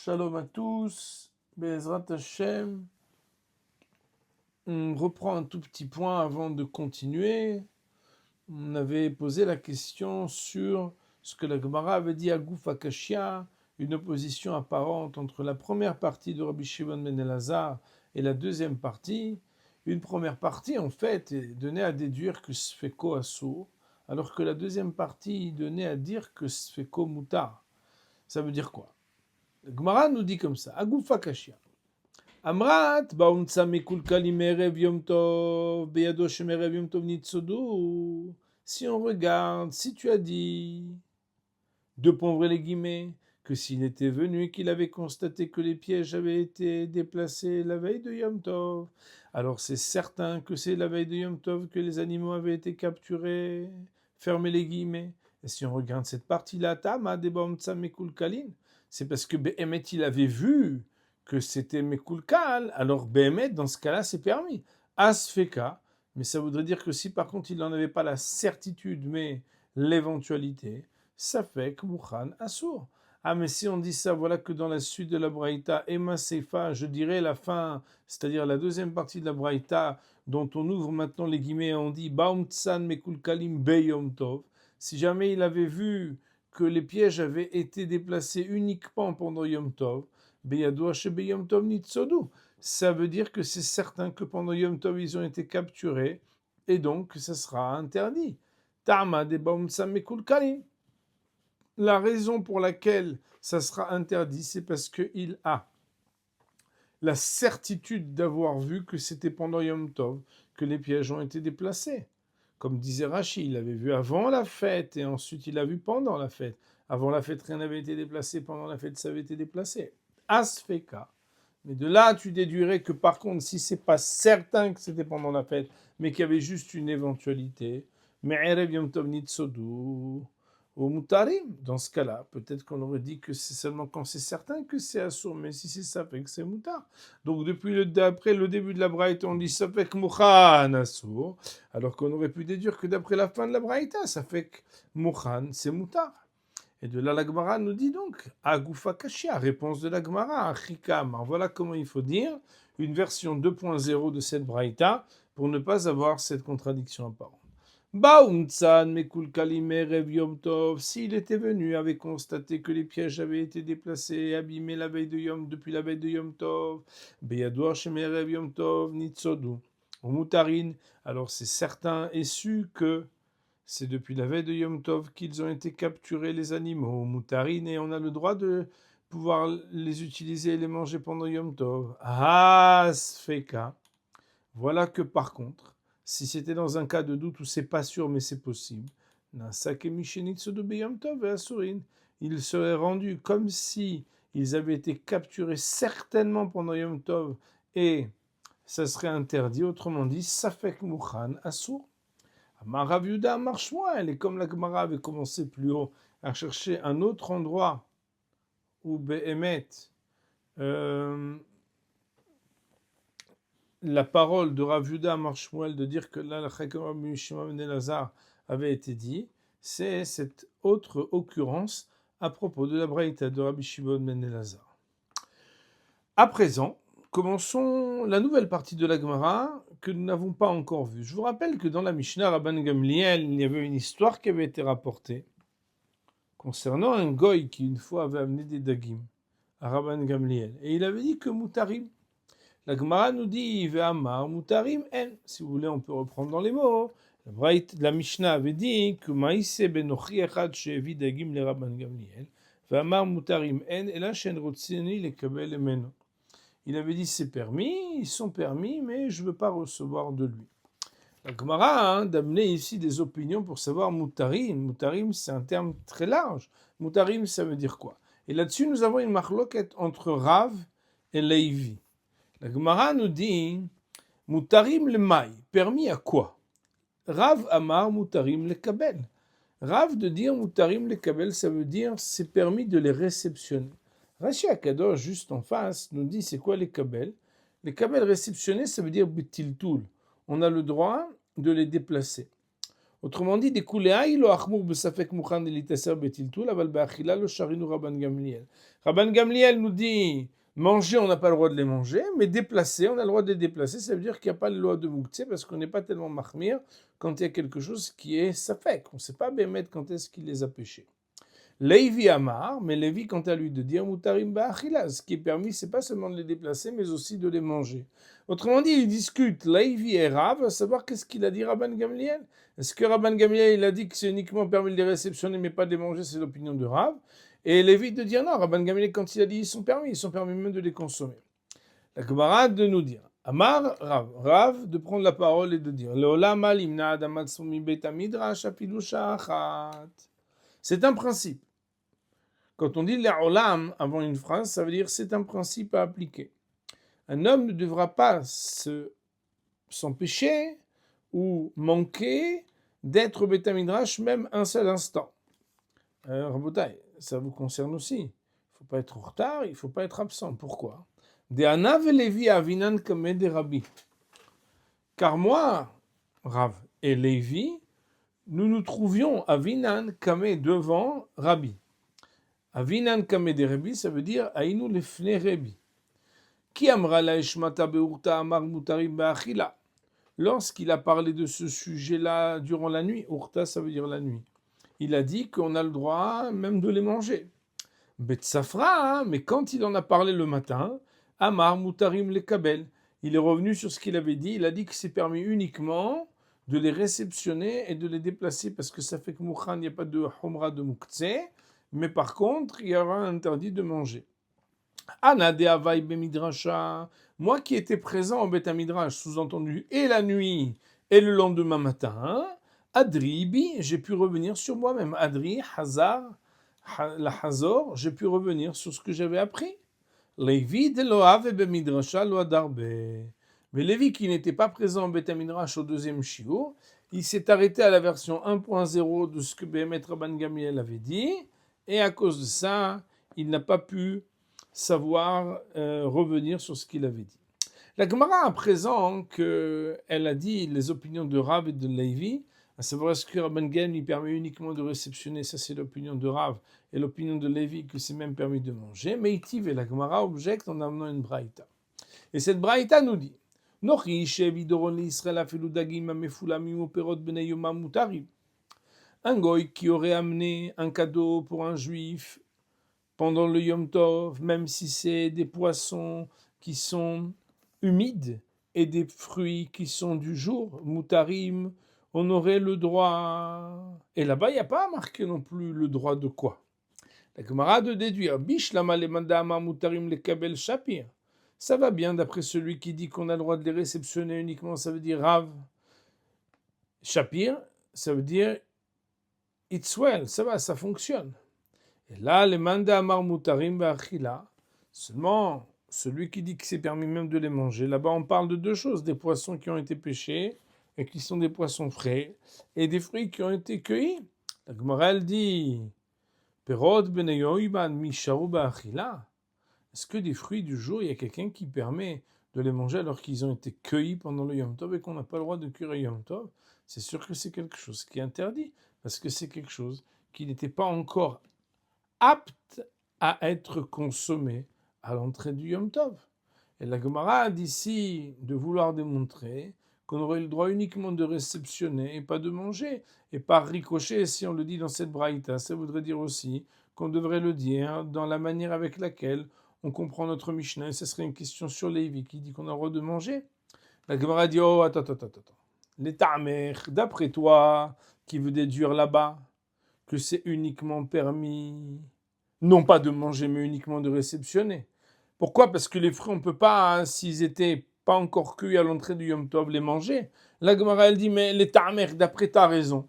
Shalom à tous, Bezrat Hashem. On reprend un tout petit point avant de continuer. On avait posé la question sur ce que la Gemara avait dit à Gouf Akashia, une opposition apparente entre la première partie de Rabbi Shimon ben Elazar et la deuxième partie. Une première partie, en fait, donnait à déduire que Sfeko Assour, alors que la deuxième partie donnait à dire que Sfeko Mutar. Ça veut dire quoi? La Gemara nous dit comme ça, Agouf Akashia. Amrat, baunsa mekulkali merev yom tov, beyado shemerev yom tov nitsodu. Si on regarde, si tu as dit, deux points ouvrés les guillemets, que s'il était venu et qu'il avait constaté que les pièges avaient été déplacés la veille de Yom Tov, alors c'est certain que c'est la veille de Yom Tov que les animaux avaient été capturés. Fermez les guillemets. Et si on regarde cette partie-là, Tama de baunsa mekulkalin, c'est parce que Behemet il avait vu que c'était Mekulkal, alors Behemet, dans ce cas-là, c'est permis. Asfeka, mais ça voudrait dire que si par contre il n'en avait pas la certitude, mais l'éventualité, ça fait que Mouchan Assour. Ah, mais si on dit ça, voilà que dans la suite de la Braïta, Ema Seifa, je dirais la fin, c'est-à-dire la deuxième partie de la Braïta, dont on ouvre maintenant les guillemets et on dit Baum Tsan Mekulkalim Beyom Tov. Si jamais il avait vu que les pièges avaient été déplacés uniquement pendant Yom Tov, ça veut dire que c'est certain que pendant Yom Tov, ils ont été capturés et donc ça sera interdit. La raison pour laquelle ça sera interdit, c'est parce qu'il a la certitude d'avoir vu que c'était pendant Yom Tov que les pièges ont été déplacés. Comme disait Rashi, il avait vu avant la fête et ensuite il a vu pendant la fête. Avant la fête, rien n'avait été déplacé, pendant la fête, ça avait été déplacé. Asfeka. Mais de là, tu déduirais que par contre, si c'est pas certain que c'était pendant la fête, mais qu'il y avait juste une éventualité, mais Erev Yom Tov Nitsodu, au Mutarim, dans ce cas-là, peut-être qu'on aurait dit que c'est seulement quand c'est certain que c'est assourd, mais si c'est ça, fait que c'est Mutar. Donc d'après le début de la Braïta, on dit ça fait que Mouchan assourd, alors qu'on aurait pu déduire que d'après la fin de la Braïta, ça fait que Mouchan, c'est Mutar. Et de là, la Gemara nous dit donc, Agoufa Kashia, réponse de la Gemara, Achikam. Voilà comment il faut dire une version 2.0 de cette Braïta pour ne pas avoir cette contradiction apparente. Baumtsan Mekulkalim Erev Yom Tov, s'il était venu, avait constaté que les pièges avaient été déplacés et abîmés la veille de Yom, depuis la veille de Yom Tov, Beyadoua Shemerev Yom Tov Nitsodu, ou Mutarin, alors c'est certain et su que c'est depuis la veille de Yom Tov qu'ils ont été capturés les animaux, Mutarin, et on a le droit de pouvoir les utiliser et les manger pendant Yom Tov. Ah, Sfeka. Voilà que par contre, si c'était dans un cas de doute où c'est pas sûr mais c'est possible, il serait rendu comme si ils avaient été capturés certainement pendant Yom Tov et ça serait interdit, autrement dit, Safek Mouchan Assour. Rav Yehuda Amar Shmuel, et comme la Gemara avait commencé plus haut à chercher un autre endroit où Behemet, la parole de Rav Yehuda Amar Shmuel de dire que là, la Chakam Rabbi Shimon ben Elazar avait été dit, c'est cette autre occurrence à propos de la Braïta de Rabbi Shimon ben Elazar. À présent, commençons la nouvelle partie de la Gemara que nous n'avons pas encore vue. Je vous rappelle que dans la Mishnah Rabban Gamliel, il y avait une histoire qui avait été rapportée concernant un goy qui une fois avait amené des dagim à Rabban Gamliel. Et il avait dit que Mutarim. La Gemara nous dit Ve'amar Mutarim en. Si vous voulez, on peut reprendre dans les mots. La Mishnah avait dit que Maïse benochi echad shevi dagim le Rabban Gamliel. Ve'amar Mutarim en. Et là, shen rotzini le kabel emeno. Il avait dit c'est permis, ils sont permis, mais je ne veux pas recevoir de lui. La Gemara d'amener ici des opinions pour savoir Mutarim. Mutarim, c'est un terme très large. Mutarim, ça veut dire quoi? Et là-dessus, nous avons une marloquette entre Rav et Leivi. La Gemara nous dit Mutarim le maï, permis à quoi? Rav Amar Mutarim le kabel. Rav de dire Mutarim le kabel, ça veut dire c'est permis de les réceptionner. Rashi Akadosh, juste en face, nous dit c'est quoi les kabel? Les kabel réceptionnés, ça veut dire bitiltul. On a le droit de les déplacer. Autrement dit, des kuleaï lo achmour besafek mukhan elitaser betiltul, aval beachila lo sharinu Rabban Gamliel. Rabban Gamliel nous dit, manger, on n'a pas le droit de les manger, mais déplacer, on a le droit de les déplacer. Ça veut dire qu'il n'y a pas la loi de Mouktsé, parce qu'on n'est pas tellement mahmir quand il y a quelque chose qui est safek. On ne sait pas bémet quand est-ce qu'il les a pêchés. Lévi Amar, mais Lévi, quant à lui, de dire Mutarim Ba'achila, ce qui est permis, c'est pas seulement de les déplacer, mais aussi de les manger. Autrement dit, ils discutent Lévi et Rav, à savoir qu'est-ce qu'il a dit Rabban Gamliel. Est-ce que Rabban Gamliel, il a dit que c'est uniquement permis de les réceptionner, mais pas de les manger, c'est l'opinion de Rav. Et Lévi de dire non, Rabban Gamliel, quand il a dit ils sont permis même de les consommer. La camarade de nous dire Amar Rav, Rav de prendre la parole et de dire Leolam alimna adamatsomi betamidrash apidusha achat. C'est un principe. Quand on dit l'olam avant une phrase, ça veut dire c'est un principe à appliquer. Un homme ne devra pas s'empêcher ou manquer d'être au Beth Midrash même un seul instant. Rabotai, ça vous concerne aussi. Il ne faut pas être en retard, il ne faut pas être absent. Pourquoi? De Anav Levi Avinan Kameh de Rabbi. Car moi, Rav et Lévi, nous nous trouvions Avinan Kameh devant Rabbi. Avinan Kameh de Rabbi, ça veut dire Aïnou lefne Rabbi. Qui amra la eshmata beurta amar mutarim be'achila. Lorsqu'il a parlé de ce sujet-là durant la nuit, urta ça veut dire la nuit, il a dit qu'on a le droit même de les manger. Betsafra, mais quand il en a parlé le matin, amar mutarim le kabel, il est revenu sur ce qu'il avait dit, il a dit que c'est permis uniquement de les réceptionner et de les déplacer parce que ça fait que mouchan, il n'y a pas de humra de mouktsé, mais par contre, il y aura un interdit de manger. Ana de Havaï Bemidrasha, moi qui étais présent au Beth Midrash, sous-entendu, et la nuit et le lendemain matin, Adribi, j'ai pu revenir sur moi-même. Adri, Hazar, la Hazor, j'ai pu revenir sur ce que j'avais appris. Lévi de Loave Bemidrasha Loadarbe. Mais Lévi qui n'était pas présent au Beth Midrash au deuxième shiur, il s'est arrêté à la version 1.0 de ce que Behemet Rabban Gamliel avait dit, et à cause de ça, il n'a pas pu savoir revenir sur ce qu'il avait dit. La Gemara à présent qu'elle a dit les opinions de Rav et de Lévi, à savoir est-ce que Rabban Gamliel lui permet uniquement de réceptionner, ça c'est l'opinion de Rav, et l'opinion de Lévi que c'est même permis de manger, mais Itiv et la Gemara objecte en amenant une braïta. Et cette braïta nous dit un goy qui aurait amené un cadeau pour un juif pendant le Yom Tov, même si c'est des poissons qui sont humides et des fruits qui sont du jour, mutarim, on aurait le droit. Et là-bas, il n'y a pas marqué non plus le droit de quoi. La Gemara de déduire, Bishlama le mandama mutarim le kabel shapir. Ça va bien d'après celui qui dit qu'on a le droit de les réceptionner uniquement, ça veut dire Rav. Shapir, ça veut dire it's well, ça va, ça fonctionne. Et là, les manda amar mutarim ba'achila, seulement celui qui dit que c'est permis même de les manger, là-bas on parle de deux choses, des poissons qui ont été pêchés et qui sont des poissons frais, et des fruits qui ont été cueillis. La Gemara elle dit, perod beneyoiban misharu ba'achila. Est-ce que des fruits du jour, il y a quelqu'un qui permet de les manger alors qu'ils ont été cueillis pendant le Yom Tov et qu'on n'a pas le droit de cuire le Yom Tov? C'est sûr que c'est quelque chose qui est interdit, parce que c'est quelque chose qui n'était pas encore apte à être consommé à l'entrée du Yom Tov. Et la Gemara a d'ici de vouloir démontrer qu'on aurait le droit uniquement de réceptionner et pas de manger. Et par ricochet, si on le dit dans cette braïta, ça voudrait dire aussi qu'on devrait le dire dans la manière avec laquelle on comprend notre Mishnah. Et ce serait une question sur Lévi qui dit qu'on a le droit de manger. La Gemara dit, oh, attends. Les ta'mer, d'après toi, qui veut déduire là-bas que c'est uniquement permis, non pas de manger, mais uniquement de réceptionner. Pourquoi? Parce que les fruits, on ne peut pas, s'ils n'étaient pas encore cuits à l'entrée du Yom Tov, les manger. La Gemara, elle dit, mais les ta'mer, d'après ta raison.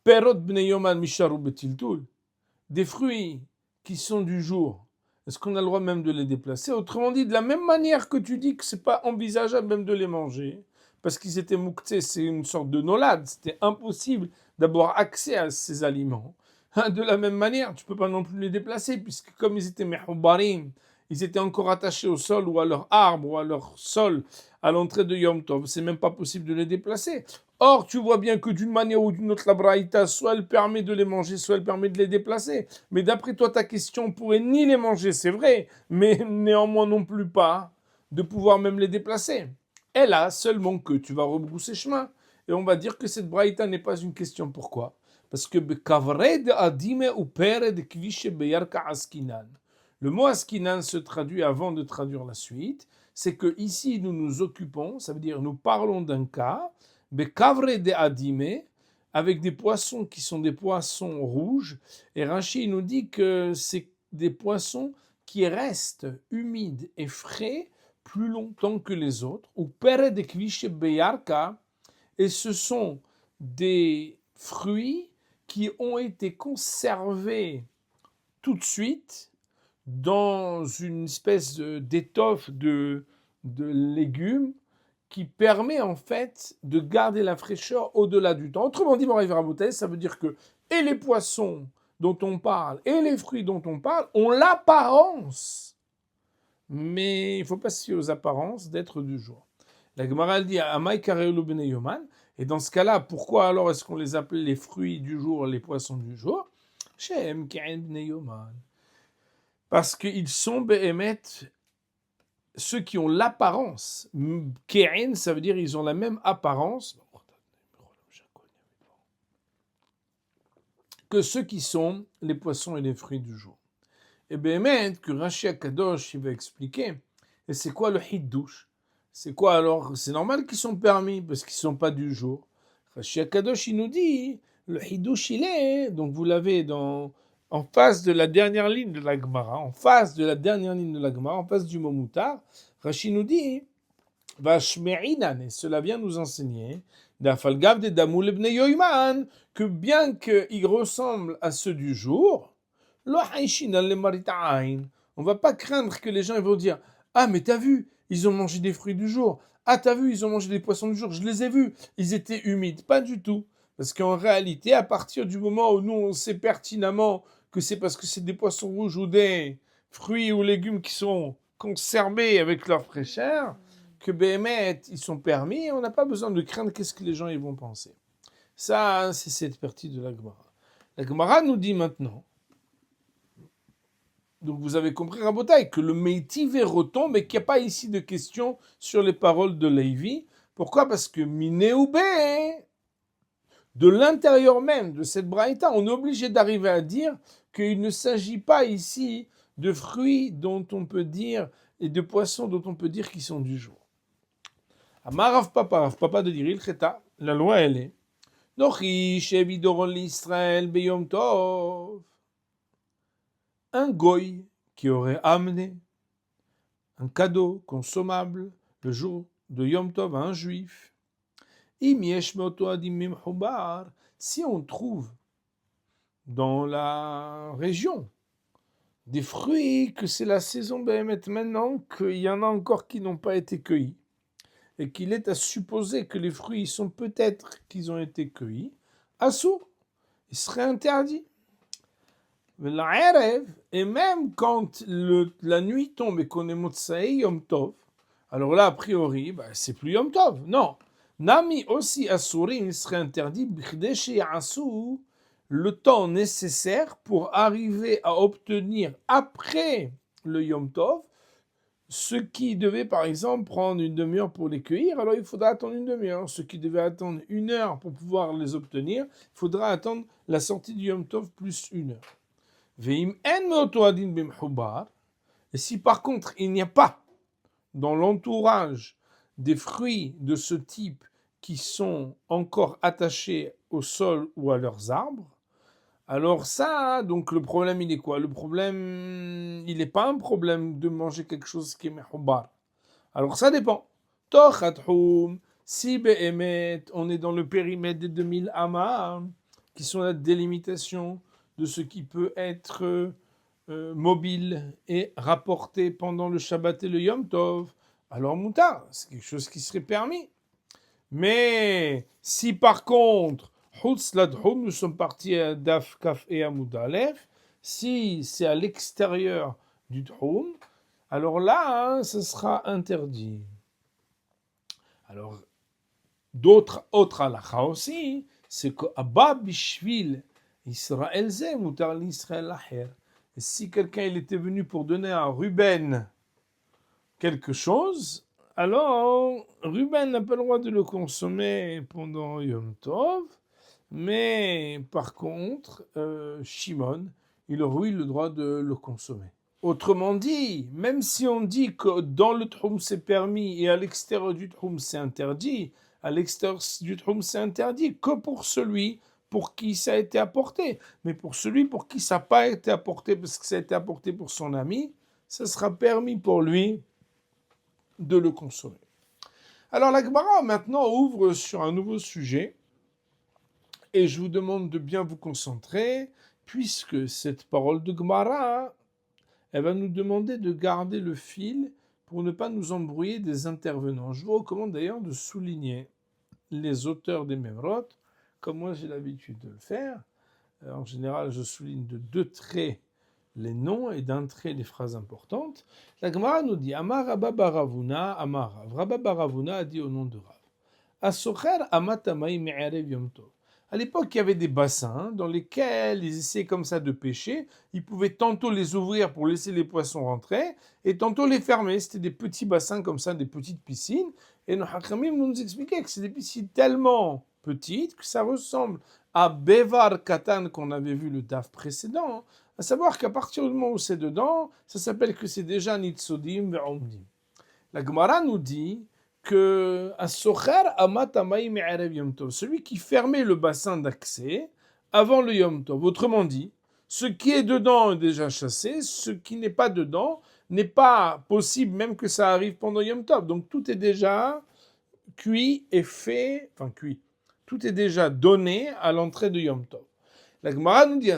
Perot bnei yoman misharu betiltul. Des fruits qui sont du jour, est-ce qu'on a le droit même de les déplacer? Autrement dit, de la même manière que tu dis que ce n'est pas envisageable même de les manger, parce qu'ils étaient mouktsés, c'est une sorte de nolade, c'était impossible d'avoir accès à ces aliments. De la même manière, tu ne peux pas non plus les déplacer, puisque comme ils étaient mehoubarim, ils étaient encore attachés au sol ou à leur arbre ou à leur sol à l'entrée de Yom Tov, c'est même pas possible de les déplacer. Or, tu vois bien que d'une manière ou d'une autre, la braïta, soit elle permet de les manger, soit elle permet de les déplacer. Mais d'après toi, ta question pourrait ni les manger, c'est vrai, mais néanmoins non plus pas de pouvoir même les déplacer. Elle a seulement que tu vas rebrousser chemin. Et on va dire que cette braïta n'est pas une question. Pourquoi? Parce que bekavred adime ou pered kvishe beyarka askinan. Le mot askinan se traduit avant de traduire la suite. C'est que ici nous nous occupons, ça veut dire nous parlons d'un cas Bekavre de adime, avec des poissons qui sont des poissons rouges. Et Rachid nous dit que c'est des poissons qui restent humides et frais plus longtemps que les autres. Ou pere de kvishe beyarka, et ce sont des fruits qui ont été conservés tout de suite dans une espèce d'étoffe de légumes qui permet en fait de garder la fraîcheur au-delà du temps. Autrement dit, Moraï Veraboutais, ça veut dire que et les poissons dont on parle et les fruits dont on parle ont l'apparence, mais il ne faut pas se fier aux apparences d'être du jour. La Gemara dit Amai Kareulu Bnei Yoman, et dans ce cas-là, pourquoi alors est-ce qu'on les appelle les fruits du jour, les poissons du jour? Shem Kain Bnei Yoman. Parce qu'ils sont Behemet ceux qui ont l'apparence. Ke'en, ça veut dire ils ont la même apparence que ceux qui sont les poissons et les fruits du jour. Et bien, que Rashi Akadosh il va expliquer, et c'est quoi le hiddouche? C'est quoi alors? C'est normal qu'ils sont permis parce qu'ils ne sont pas du jour. Rashi Akadosh il nous dit, le hiddouche il est, donc vous l'avez en face de la dernière ligne de la Gemara, en face de la dernière ligne de la Gemara, en face du mot moutar, Rashi nous dit, Vashme'inan, et cela vient nous enseigner, d'Afalgav de Damoul ibn Yoiman, que bien qu'ils ressemblent à ceux du jour, on ne va pas craindre que les gens vont dire ah, mais t'as vu, ils ont mangé des fruits du jour. Ah, t'as vu, ils ont mangé des poissons du jour. Je les ai vus, ils étaient humides. Pas du tout. Parce qu'en réalité, à partir du moment où nous, on sait pertinemment que c'est parce que c'est des poissons rouges ou des fruits ou légumes qui sont conservés avec leur fraîcheur, que Béhémet, ils sont permis, on n'a pas besoin de craindre qu'est-ce que les gens ils vont penser. Ça, c'est cette partie de la Gemara. La Gemara nous dit maintenant, donc vous avez compris, Rabotai, que le Meïtiv retombe et qu'il n'y a pas ici de question sur les paroles de Lévi. Pourquoi? Parce que Minéoubé, de l'intérieur même de cette braïta, on est obligé d'arriver à dire qu'il ne s'agit pas ici de fruits dont on peut dire et de poissons dont on peut dire qu'ils sont du jour. Amar Rav Papa de dire, il cheta, la loi elle est, Nochi shevidoron l'Israël beyom tov. Un goy qui aurait amené un cadeau consommable le jour de Yom Tov à un juif. Si on trouve dans la région des fruits, que c'est la saison Béhémet maintenant, qu'il y en a encore qui n'ont pas été cueillis, et qu'il est à supposer que les fruits sont peut-être qu'ils ont été cueillis, assour, il serait interdit. Et même quand la nuit tombe et qu'on est Motsaï Yom Tov, alors là, a priori, c'est plus Yom Tov. Non. Nami aussi Asurim, il serait interdit, le temps nécessaire pour arriver à obtenir après le Yom Tov, ce qui devait par exemple prendre une demi-heure pour les cueillir, alors il faudra attendre une demi-heure. Ce qui devait attendre une heure pour pouvoir les obtenir, il faudra attendre la sortie du Yom Tov plus une heure. Et si par contre il n'y a pas dans l'entourage des fruits de ce type qui sont encore attachés au sol ou à leurs arbres, alors ça, donc le problème il est quoi? Le problème, il n'est pas un problème de manger quelque chose qui est mehoubar. Alors ça dépend. Si on est dans le périmètre des 2000 amas, qui sont la délimitation de ce qui peut être mobile et rapporté pendant le Shabbat et le Yom Tov, alors moutar, c'est quelque chose qui serait permis. Mais si par contre, nous sommes partis à Daf, Kaf et Amoud Aleph, si c'est à l'extérieur du Dhum, alors là, ce sera interdit. Alors, Autre halakha aussi, c'est que Abba Bishvil Israël Zé Mutar l'Israël Laher. Et si quelqu'un il était venu pour donner à Ruben quelque chose, alors Ruben n'a pas le droit de le consommer pendant Yom Tov, mais par contre, Shimon, il aurait eu le droit de le consommer. Autrement dit, même si on dit que dans le Tchoum c'est permis et à l'extérieur du Tchoum c'est interdit, à l'extérieur du Tchoum c'est interdit que pour celui pour qui ça a été apporté. Mais pour celui pour qui ça n'a pas été apporté parce que ça a été apporté pour son ami, ça sera permis pour lui de le consommer. Alors la Gemara maintenant ouvre sur un nouveau sujet et je vous demande de bien vous concentrer puisque cette parole de Gemara, elle va nous demander de garder le fil pour ne pas nous embrouiller des intervenants. Je vous recommande d'ailleurs de souligner les auteurs des Memrot, comme moi j'ai l'habitude de le faire. En général, je souligne de 2 traits les noms et d'un trait les phrases importantes. La Gemara nous dit Amar Rabba Baravuna, Amar Rav. Rabba Baravuna a dit au nom de Rav Asocher Amatamai Me'erev Yom Tov. À l'époque, il y avait des bassins dans lesquels ils essayaient comme ça de pêcher. Ils pouvaient tantôt les ouvrir pour laisser les poissons rentrer et tantôt les fermer. C'était des petits bassins comme ça, des petites piscines. Et nos Hakramim nous expliquaient que c'est des piscines tellement petites que ça ressemble à Bevar Katan qu'on avait vu le DAF précédent. À savoir qu'à partir du moment où c'est dedans, ça s'appelle que c'est déjà Nitzodim Ve'omdim. La Gemara nous dit que celui qui fermait le bassin d'accès avant le Yom Tov. Autrement dit, ce qui est dedans est déjà chassé, ce qui n'est pas dedans n'est pas possible même que ça arrive pendant Yom Tov. Donc tout est déjà cuit et fait, enfin cuit, tout est déjà donné à l'entrée de Yom Tov. La Gemara nous dit,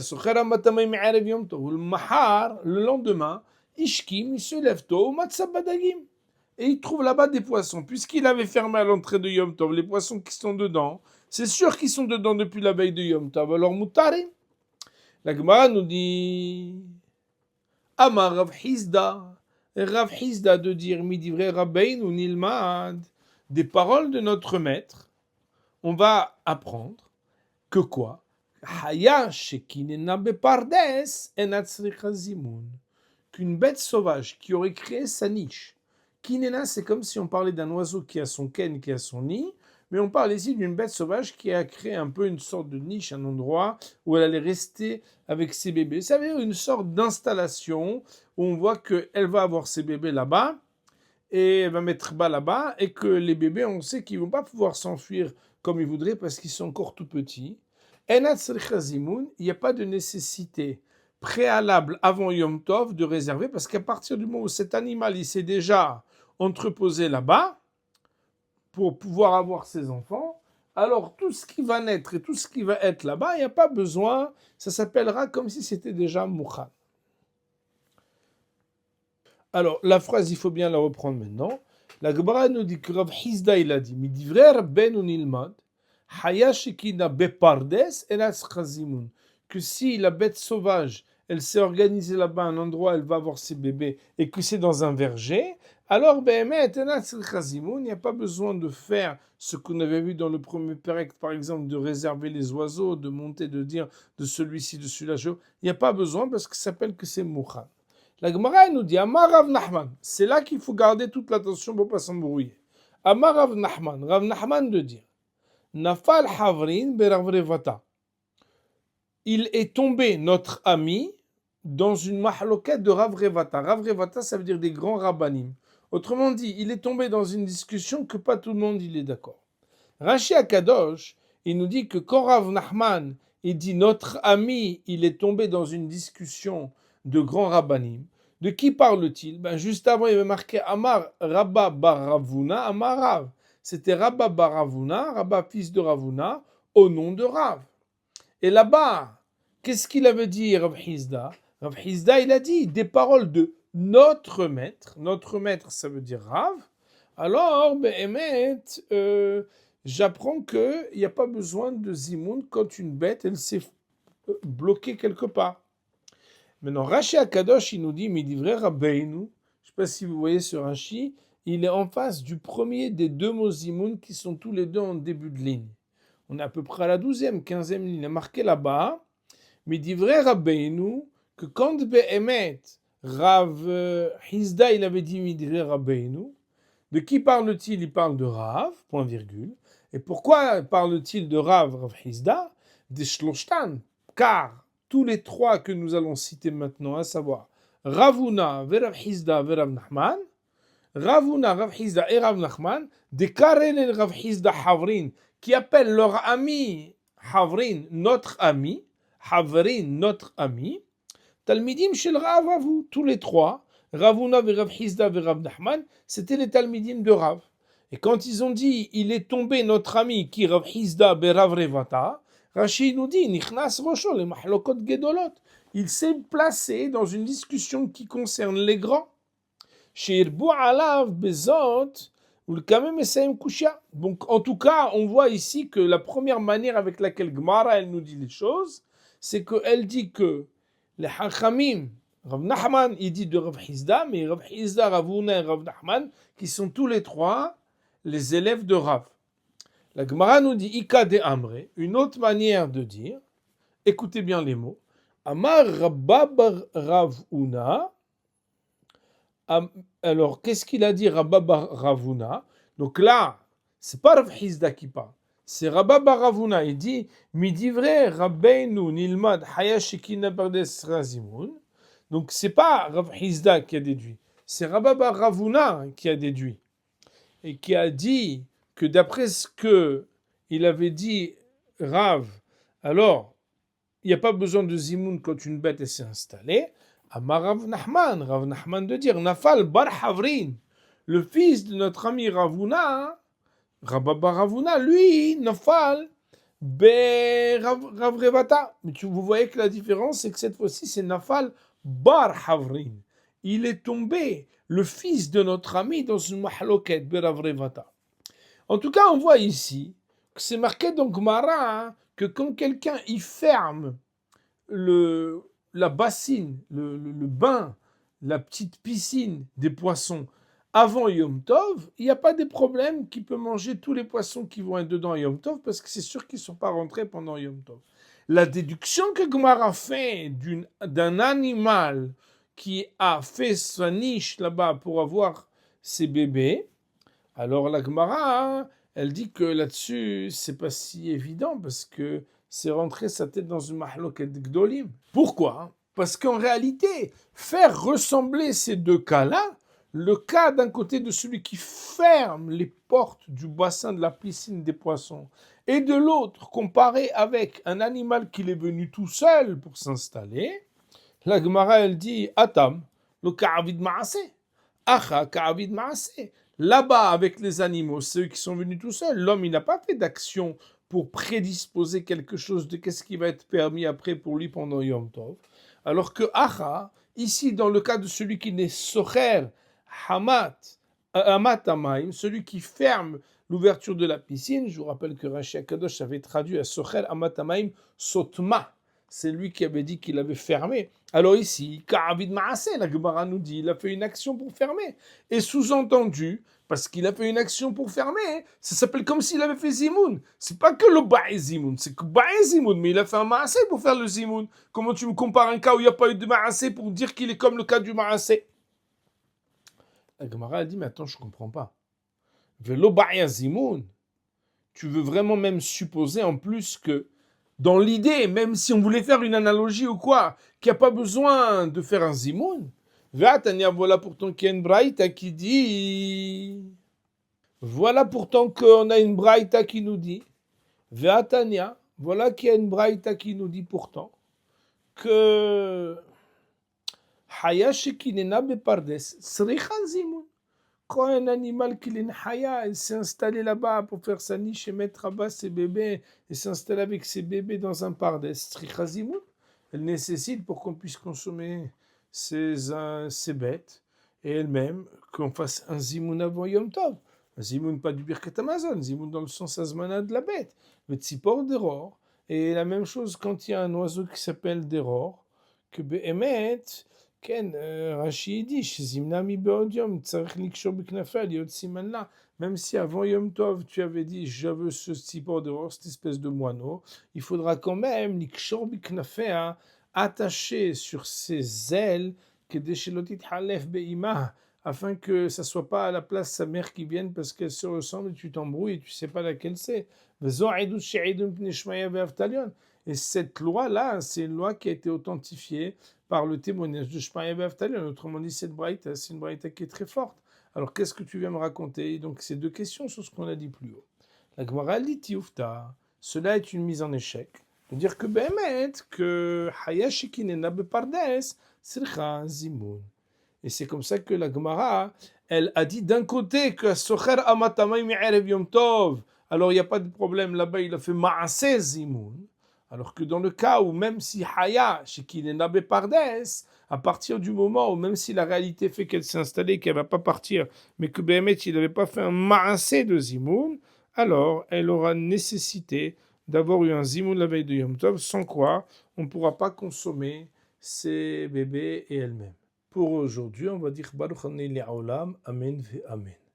le lendemain, Ishkim, il se lève tôt, Matzabadagim. Et il trouve là-bas des poissons. Puisqu'il avait fermé à l'entrée de Yom Tov, les poissons qui sont dedans, c'est sûr qu'ils sont dedans depuis la veille de Yom Tov. Alors, Moutarim. La Gemara nous dit Amar Rav Hizda. Rav Hizda de dire Midivre Rabbein ou Nilmad. Des paroles de notre maître, on va apprendre que quoi qu'une bête sauvage qui aurait créé sa niche. Kinena, c'est comme si on parlait d'un oiseau qui a son ken, qui a son nid, mais on parle ici d'une bête sauvage qui a créé un peu une sorte de niche, un endroit où elle allait rester avec ses bébés. Ça veut dire une sorte d'installation où on voit qu'elle va avoir ses bébés là-bas, et elle va mettre bas là-bas, et que les bébés, on sait qu'ils ne vont pas pouvoir s'enfuir comme ils voudraient parce qu'ils sont encore tout petits. Il n'y a pas de nécessité préalable avant Yom Tov de réserver, parce qu'à partir du moment où cet animal il s'est déjà entreposé là-bas pour pouvoir avoir ses enfants, alors tout ce qui va naître et tout ce qui va être là-bas, il n'y a pas besoin, ça s'appellera comme si c'était déjà Mouchan. Alors la phrase, il faut bien la reprendre maintenant. La Gemara nous dit que Rav Hizda il a dit Midivrer Rabbeinu Nilmad que si la bête sauvage, elle s'est organisée là-bas, un endroit, elle va avoir ses bébés, et que c'est dans un verger, alors il n'y a pas besoin de faire ce qu'on avait vu dans le premier pérec, par exemple, de réserver les oiseaux, de monter, de dire de celui-ci, de celui-là. Il n'y a pas besoin parce que ça s'appelle que c'est Mouchan. La Gemara nous dit Amar Rav Nachman. C'est là qu'il faut garder toute l'attention pour ne pas s'embrouiller. Amar Rav Nachman de dire Nafal Havrin Beravrevata. Il est tombé, notre ami, dans une mahloket de Rav Revata. Rav Revata, ça veut dire des grands rabbanim. Autrement dit, il est tombé dans une discussion que pas tout le monde il est d'accord. Rashi Akadosh, il nous dit que quand Rav Nachman, il dit notre ami, il est tombé dans une discussion de grands rabbanim. De qui parle-t-il? Juste avant, il y avait marqué Amar Rabba Baravuna, Amar Rav. C'était Rabba Baravuna, Rabba fils de Ravuna, au nom de Rav. Et là-bas, qu'est-ce qu'il avait dit Rav Hizda? Rav Hizda, il a dit des paroles de notre maître. Notre maître, ça veut dire Rav. Alors, j'apprends qu'il n'y a pas besoin de zimoun quand une bête, elle s'est bloquée quelque part. Maintenant, Rashi Akadosh, il nous dit, mais dit vrai Rabbeinu, je ne sais pas si vous voyez ce Rashi, il est en face du premier des deux mots zimoun qui sont tous les deux en début de ligne. On est à peu près à la 12e, 15e ligne. Il est marqué là-bas, mais dit vrai Rabbeinu, que quand Be'emet, Rav Hizda, il avait dit Midre Rabbeinu, de qui parle-t-il? Il parle de Rav, point virgule. Et pourquoi parle-t-il de Rav Hizda? Des Shloshtan, car tous les trois que nous allons citer maintenant, à savoir Ravuna, Rav Hizda, Rav Nachman, Ravuna, Rav Hizda et Rav Nachman, des Karen et Rav Hizda Havrin, qui appellent leur ami Havrin, notre ami, Havrin, notre ami, Talmidim shel Rav Avu, tous les trois, Ravuna, Rav Hizda et Rav Nachman, c'était les Talmidim de Rav. Et quand ils ont dit, il est tombé notre ami qui Rav Hizda et Rav Revata, Rashi nous dit, Nichnas Rosho, les Mahlokot Gedolot. Il s'est placé dans une discussion qui concerne les grands. Shirbu alav bezot, ou le kamem esaim kushia. Donc, en tout cas, on voit ici que la première manière avec laquelle Gemara, elle nous dit les choses, c'est qu'elle dit que les Hachamim, Rav Nachman, il dit de Rav Hizda, mais Rav Hizda, Ravuna et Rav Nachman, qui sont tous les trois les élèves de Rav. La Gemara nous dit Ika de Amre, une autre manière de dire, écoutez bien les mots, Amar Rabba Ravuna. Alors, qu'est-ce qu'il a dit Rabba Ravuna? Donc là, c'est pas Rav Hizda qui parle, c'est Rabba Ravuna. Il dit Midivre Rabbeinu Nilmad Hayashikina Pardes Razimun. Donc, c'est pas Rav Hizda qui a déduit, c'est Rabba Ravuna qui a déduit et qui a dit que d'après ce que il avait dit Rav, alors il n'y a pas besoin de zimoun quand une bête s'est installée. Amar Rav Nachman de dire Nafal bar Havrin, le fils de notre ami Ravuna, Rabba Ravuna, lui, Nafal be Rav Revata. Mais vous voyez que la différence, c'est que cette fois-ci, c'est Nafal bar Havrin. Il est tombé, le fils de notre ami, dans une mahloket, be Rav Revata. En tout cas, on voit ici que c'est marqué dans Gemara que quand quelqu'un y ferme la bassine, le bain, la petite piscine des poissons avant Yom Tov, il n'y a pas de problème qui peut manger tous les poissons qui vont être dedans à Yom Tov parce que c'est sûr qu'ils ne sont pas rentrés pendant Yom Tov. La déduction que Gemara fait d'un animal qui a fait sa niche là-bas pour avoir ses bébés, alors la Gemara, elle dit que là-dessus, c'est pas si évident parce que c'est rentrer sa tête dans une mahloket gdolim. Pourquoi? Parce qu'en réalité, faire ressembler ces deux cas-là, le cas d'un côté de celui qui ferme les portes du bassin de la piscine des poissons, et de l'autre, comparé avec un animal qui est venu tout seul pour s'installer, la Gemara, elle dit, Atam, le ka'avid ma'ase, acha ka'avid ma'ase. Là-bas, avec les animaux, ceux qui sont venus tout seuls, l'homme, il n'a pas fait d'action pour prédisposer quelque chose de qu'est-ce qui va être permis après pour lui pendant Yom Tov. Alors que Acha, ici, dans le cas de celui qui n'est Socher, Hamat, Hamat Amaim, celui qui ferme l'ouverture de la piscine, je vous rappelle que Rashi Akadosh avait traduit à Socher, Hamat Amaim, Sotma. C'est lui qui avait dit qu'il avait fermé. Alors ici, Ka'avid Ma'aseh, la Gemara nous dit, il a fait une action pour fermer. Et sous-entendu, parce qu'il a fait une action pour fermer, ça s'appelle comme s'il avait fait Zimoun. C'est pas que le Ba'i Zimoun, c'est que Ba'i Zimoun, mais il a fait un Ma'aseh pour faire le Zimoun. Comment tu me compares un cas où il n'y a pas eu de Ma'aseh pour dire qu'il est comme le cas du Ma'aseh? La Gemara a dit, mais attends, je ne comprends pas. Velo Ba'i Zimoun, tu veux vraiment même supposer en plus que dans l'idée, même si on voulait faire une analogie ou quoi, qu'il n'y a pas besoin de faire un zimoun. Voilà pourtant qu'il y a une braïta qui dit. Voilà pourtant qu'on a une braïta qui nous dit. Ve'atania, voilà qu'il y a une braïta qui nous dit pourtant que Hayashikinena bepardes srichan zimoun. Quand un animal qui est une haya, il s'est installé là-bas pour faire sa niche et mettre à bas ses bébés et s'installer avec ses bébés dans un pardes, elle nécessite pour qu'on puisse consommer ces bêtes et elle-même qu'on fasse un zimoun avant Yom Tov. Un zimoun pas du Birkat Amazon, zimoun dans le sens azmana de la bête. Le tzipor d'error. Et la même chose quand il y a un oiseau qui s'appelle d'error, que Behemet, כן, רש"י יידיש, זימנה מבעוד יום, צריך לקשור בכנפיה, להיות סימן là. Même si avant Yom Tov, tu avais dit, je veux ce support dehors, cette espèce de moineau, il faudra quand même, l'ikshor biknafea, attacher sur ses ailes, que deshelotit halef be'imah, afin que ça soit pas à la place sa mère qui vienne parce qu'elle se ressemble et tu t'embrouilles et tu sais pas laquelle c'est. Vezo edut she'edun pnei Shmaya ve'Avtalion. Et cette loi-là, c'est une loi qui a été authentifiée par le témoignage de Shmaya Be'Avtalion. Autrement dit, cette braïta, c'est une braïta qui est très forte. Alors, qu'est-ce que tu viens me raconter? Donc, c'est deux questions sur ce qu'on a dit plus haut. La Gemara dit Tioufta. Cela est une mise en échec. De dire que Behemet, que Hayashikinena Bepardes, Sircha Zimoun. Et c'est comme ça que la Gemara, elle a dit d'un côté que Socher Amatamay Mi'erev Yom Tov. Alors, il n'y a pas de problème. Là-bas, il a fait Ma'aseh Zimoun. Alors que dans le cas où même si Haya, chez qui est Nabé Pardes, à partir du moment où même si la réalité fait qu'elle s'est installée, qu'elle ne va pas partir, mais que Béhémet, il n'avait pas fait un ma'aseh de Zimoun, alors elle aura nécessité d'avoir eu un Zimoun la veille de Yom Tov, sans quoi on ne pourra pas consommer ses bébés et elle-même. Pour aujourd'hui, on va dire Baruch Hanei Le'olam, Amen ve Amen.